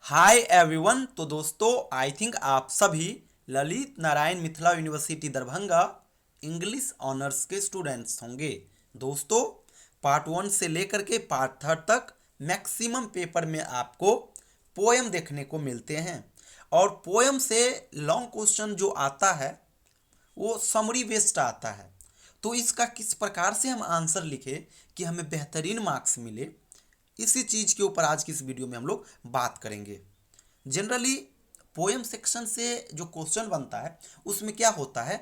Hi everyone. तो दोस्तों I think आप सभी Lalit Narayan Mithila university Darbhanga English honours के स्टूडेंट्स होंगे। दोस्तों पार्ट 1 से लेकर के पार्ट 3 तक मैक्सिमम पेपर में आपको पोएम देखने को मिलते हैं और पोएम से लॉन्ग क्वेश्चन जो आता है वो समरी बेस्ड आता है। तो इसका किस प्रकार से हम आंसर लिखें कि हमें बेहतरीन मार्क्स मिले, इसी चीज़ के ऊपर आज की इस वीडियो में हम लोग बात करेंगे। जनरली पोएम सेक्शन से जो क्वेश्चन बनता है उसमें क्या होता है,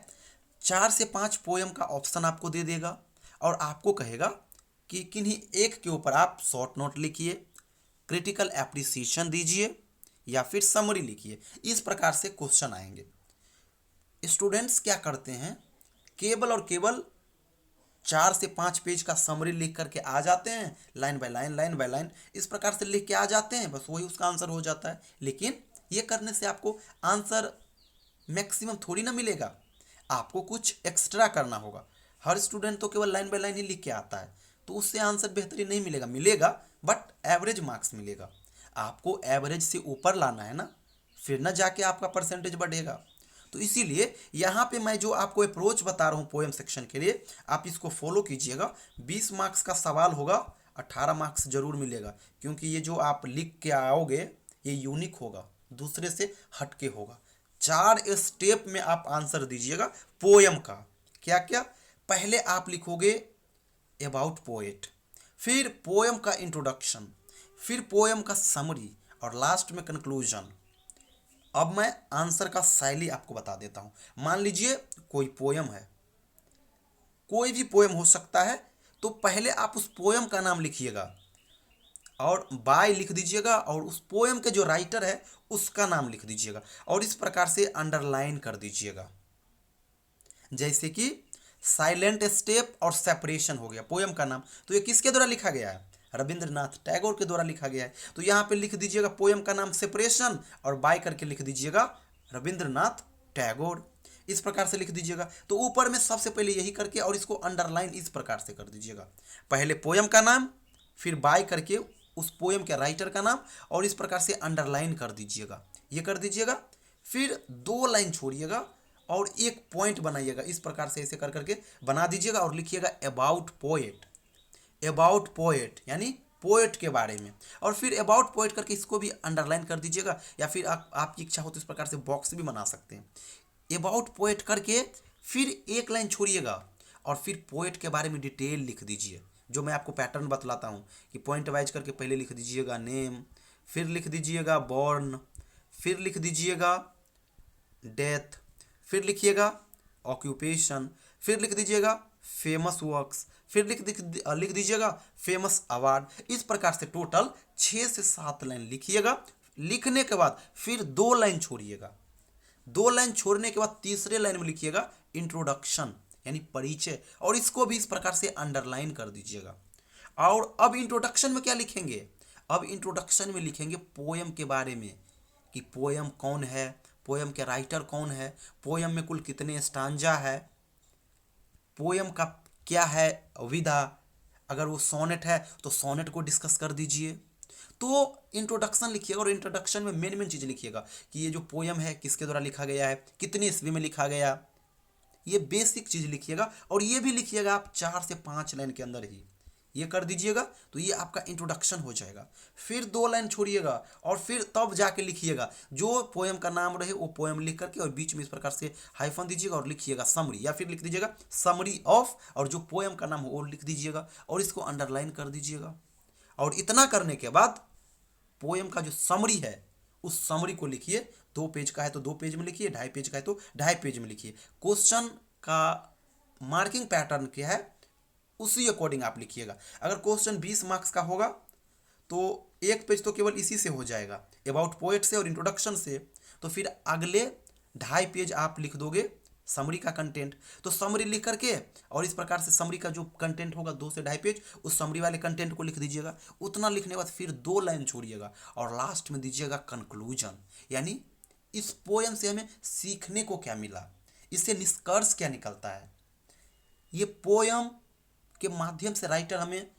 4 से 5 पोएम का ऑप्शन आपको दे देगा और आपको कहेगा कि किन्हीं एक के ऊपर आप शॉर्ट नोट लिखिए, क्रिटिकल एप्रिसिएशन दीजिए या फिर समरी लिखिए। इस प्रकार से क्वेश्चन आएंगे। स्टूडेंट्स क्या करते हैं, केवल और केवल 4 से 5 पेज का समरी लिख करके आ जाते हैं, लाइन बाय लाइन इस प्रकार से लिख के आ जाते हैं, बस वही उसका आंसर हो जाता है। लेकिन ये करने से आपको आंसर मैक्सिमम थोड़ी ना मिलेगा, आपको कुछ एक्स्ट्रा करना होगा। हर स्टूडेंट तो केवल लाइन बाय लाइन ही लिख के आता है, तो उससे आंसर बेहतरीन नहीं मिलेगा, बट एवरेज मार्क्स मिलेगा। आपको एवरेज से ऊपर लाना है ना, फिर ना जाके आपका परसेंटेज बढ़ेगा। तो इसीलिए यहाँ पे मैं जो आपको अप्रोच बता रहा हूँ पोएम सेक्शन के लिए, आप इसको फॉलो कीजिएगा। 20 मार्क्स का सवाल होगा, 18 मार्क्स जरूर मिलेगा, क्योंकि ये जो आप लिख के आओगे ये यूनिक होगा, दूसरे से हटके होगा। 4 स्टेप में आप आंसर दीजिएगा पोएम का। क्या क्या, पहले आप लिखोगे अबाउट पोएट, फिर पोएम का इंट्रोडक्शन, फिर पोएम का समरी और लास्ट में कंक्लूजन। अब मैं आंसर का शैली आपको बता देता हूं। मान लीजिए कोई पोयम है, कोई भी पोयम हो सकता है, तो पहले आप उस पोयम का नाम लिखिएगा और बाय लिख दीजिएगा और उस पोयम के जो राइटर है उसका नाम लिख दीजिएगा और इस प्रकार से अंडरलाइन कर दीजिएगा। जैसे कि साइलेंट स्टेप और सेपरेशन हो गया पोयम का नाम, तो ये किसके द्वारा लिखा गया है, रविंद्रनाथ टैगोर के द्वारा लिखा गया है। तो यहाँ पे लिख दीजिएगा पोयम का नाम सेपरेशन और बाय करके लिख दीजिएगा रविंद्रनाथ टैगोर। इस प्रकार से लिख दीजिएगा। तो ऊपर में सबसे पहले यही करके और इसको अंडरलाइन इस प्रकार से कर दीजिएगा, पहले पोयम का नाम, फिर बाय करके उस पोयम के राइटर का नाम और इस प्रकार से अंडरलाइन कर दीजिएगा। ये कर दीजिएगा, फिर 2 लाइन छोड़िएगा और एक पॉइंट बनाइएगा। इस प्रकार से ऐसे कर करके बना दीजिएगा और लिखिएगा अबाउट पोएट। अबाउट पोएट यानी पोएट के बारे में, और फिर अबाउट पोएट करके इसको भी अंडरलाइन कर दीजिएगा, या फिर आपकी इच्छा हो तो इस प्रकार से बॉक्स भी बना सकते हैं। अबाउट पोएट करके फिर एक लाइन छोड़िएगा और फिर पोएट के बारे में डिटेल लिख दीजिए, जो मैं आपको पैटर्न बतलाता हूँ कि पॉइंट वाइज करके पहले लिख दीजिएगा नेम, फिर लिख दीजिएगा बॉर्न, फिर लिख दीजिएगा डेथ, फिर लिखिएगा ऑक्यूपेशन, फिर लिख दीजिएगा फेमस वर्क्स, फिर लिख दीजिएगा फेमस अवार्ड। इस प्रकार से टोटल 6 से 7 लाइन लिखिएगा। लिखने के बाद फिर 2 लाइन छोड़िएगा, 2 लाइन छोड़ने के बाद तीसरे लाइन में लिखिएगा इंट्रोडक्शन यानी परिचय, और इसको भी इस प्रकार से अंडरलाइन कर दीजिएगा। और अब इंट्रोडक्शन में क्या लिखेंगे, अब इंट्रोडक्शन में लिखेंगे पोयम के बारे में कि पोयम कौन है, पोयम के राइटर कौन है, पोयम में कुल कितने स्टांजा है, पोयम का क्या है विधा, अगर वो सोनेट है तो सोनेट को डिस्कस कर दीजिए। तो इंट्रोडक्शन लिखिएगा और इंट्रोडक्शन में मेन मेन चीज़ लिखिएगा कि ये जो पोयम है किसके द्वारा लिखा गया है, कितनी ईस्वी में लिखा गया, ये बेसिक चीज़ लिखिएगा। और ये भी लिखिएगा आप 4 से 5 लाइन के अंदर ही, ये कर दीजिएगा तो ये आपका इंट्रोडक्शन हो जाएगा। फिर 2 लाइन छोड़िएगा और फिर तब जाके लिखिएगा जो पोएम का नाम रहे वो पोएम लिख करके, और बीच में इस प्रकार से हाइफन दीजिएगा और लिखिएगा समरी, या फिर लिख दीजिएगा समरी ऑफ, और जो पोएम का नाम हो वो लिख दीजिएगा और इसको अंडरलाइन कर दीजिएगा। और इतना करने के बाद पोएम का जो समरी है उस समरी को लिखिए। 2 पेज का है तो 2 पेज में लिखिए, 2.5 पेज का है तो 2.5 पेज में लिखिए। क्वेश्चन का मार्किंग पैटर्न क्या है उसी अकॉर्डिंग आप लिखिएगा। अगर क्वेश्चन 20 मार्क्स का होगा तो 1 पेज तो केवल इसी से हो जाएगा, अबाउट पोएट से और इंट्रोडक्शन से। तो फिर अगले 2.5 पेज आप लिख दोगे समरी का कंटेंट। तो समरी लिख करके और इस प्रकार से समरी का जो कंटेंट होगा 2 से 2.5 पेज, उस समरी वाले कंटेंट को लिख दीजिएगा। उतना लिखने के बाद फिर 2 लाइन छोड़िएगा और लास्ट में दीजिएगा कंक्लूजन, यानी इस पोयम से हमें सीखने को क्या मिला, इससे निष्कर्ष क्या निकलता है, ये पोयम के माध्यम से राइटर हमें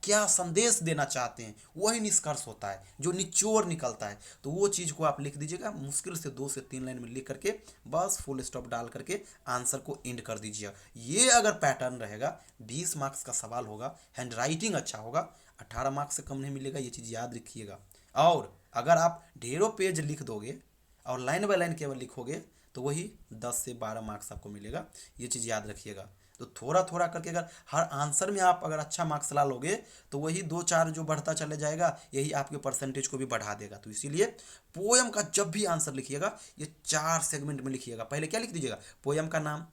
क्या संदेश देना चाहते हैं, वही निष्कर्ष होता है, जो निचोड़ निकलता है। तो वो चीज़ को आप लिख दीजिएगा, मुश्किल से 2 से 3 लाइन में लिख करके बस फुल स्टॉप डाल करके आंसर को एंड कर दीजिएगा। ये अगर पैटर्न रहेगा, 20 मार्क्स का सवाल होगा, हैंड राइटिंग अच्छा होगा, 18 मार्क्स से कम नहीं मिलेगा, ये चीज़ याद रखिएगा। और अगर आप ढेरों पेज लिख दोगे और लाइन बाय लाइन केवल लिखोगे तो वही 10 से 12 मार्क्स आपको मिलेगा, ये चीज़ याद रखिएगा। तो थोड़ा थोड़ा करके अगर हर आंसर में आप अगर अच्छा मार्क्स ला लोगे तो वही 2-4 जो बढ़ता चले जाएगा, यही आपके परसेंटेज को भी बढ़ा देगा। तो इसीलिए पोएम का जब भी आंसर लिखिएगा ये 4 सेगमेंट में लिखिएगा। पहले क्या लिख दीजिएगा, पोएम का नाम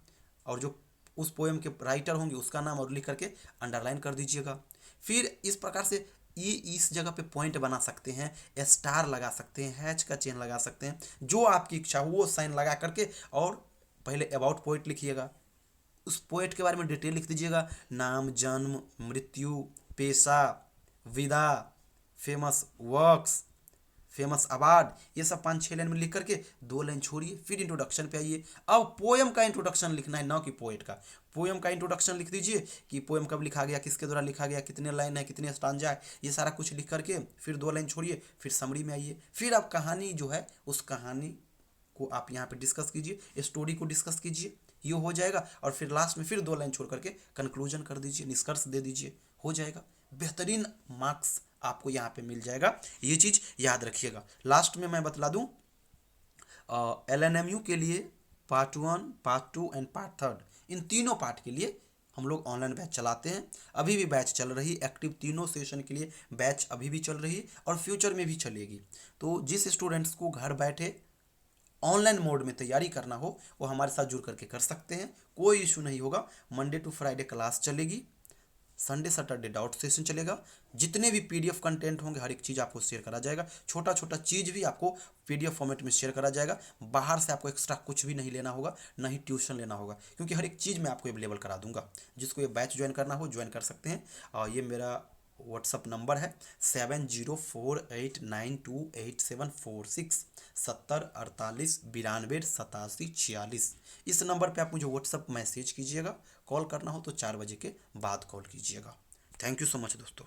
और जो उस पोएम के राइटर होंगे उसका नाम और लिख करके अंडरलाइन कर दीजिएगा। फिर इस प्रकार से ये इस जगह पे पॉइंट बना सकते हैं, स्टार लगा सकते हैं, हैच का चेन लगा सकते हैं, जो आपकी इच्छा हो वो साइन लगा करके और पहले अबाउट पोइट लिखिएगा। उस पोएट के बारे में डिटेल लिख दीजिएगा, नाम, जन्म, मृत्यु, पेशा, विदा, फेमस वर्क्स, फेमस अवार्ड, ये सब 5-6 लाइन में लिख करके 2 लाइन छोड़िए, फिर इंट्रोडक्शन पे आइए। अब पोएम का इंट्रोडक्शन लिखना है, ना कि पोएट का। पोएम का इंट्रोडक्शन लिख दीजिए कि पोएम कब लिखा गया, किसके द्वारा लिखा गया, कितने लाइन है, कितने स्टांजा है, ये सारा कुछ लिख करके फिर 2 लाइन छोड़िए, फिर समरी में आइए। फिर आप कहानी जो है उस कहानी को आप यहाँ पे डिस्कस कीजिए, स्टोरी को डिस्कस कीजिए, ये हो जाएगा। और फिर लास्ट में फिर 2 लाइन छोड़ करके कंक्लूजन कर दीजिए, निष्कर्ष दे दीजिए, हो जाएगा। बेहतरीन मार्क्स आपको यहाँ पे मिल जाएगा, ये चीज़ याद रखिएगा। लास्ट में मैं बतला दूँ, LNMU के लिए पार्ट 1, पार्ट 2 एंड पार्ट 3, इन तीनों पार्ट के लिए हम लोग ऑनलाइन बैच चलाते हैं। अभी भी बैच चल रही, एक्टिव तीनों सेशन के लिए बैच अभी भी चल रही और फ्यूचर में भी चलेगी। तो जिस स्टूडेंट्स को घर बैठे ऑनलाइन मोड में तैयारी करना हो वो हमारे साथ जुड़ करके कर सकते हैं, कोई इशू नहीं होगा। मंडे टू फ्राइडे क्लास चलेगी, संडे सैटरडे डाउट सेशन चलेगा। जितने भी PDF कंटेंट होंगे हर एक चीज़ आपको शेयर करा जाएगा, छोटा छोटा चीज़ भी आपको PDF फॉर्मेट में शेयर करा जाएगा। बाहर से आपको एक्स्ट्रा कुछ भी नहीं लेना होगा, ना ही ट्यूशन लेना होगा, क्योंकि हर एक चीज़ मैं आपको अवेलेबल करा दूंगा। जिसको ये बैच ज्वाइन करना हो ज्वाइन कर सकते हैं। और ये मेरा व्हाट्सअप नंबर है 7048928746, 7048928746। इस नंबर पे आप मुझे व्हाट्सअप मैसेज कीजिएगा, कॉल करना हो तो 4 बजे के बाद कॉल कीजिएगा। थैंक यू सो मच दोस्तों।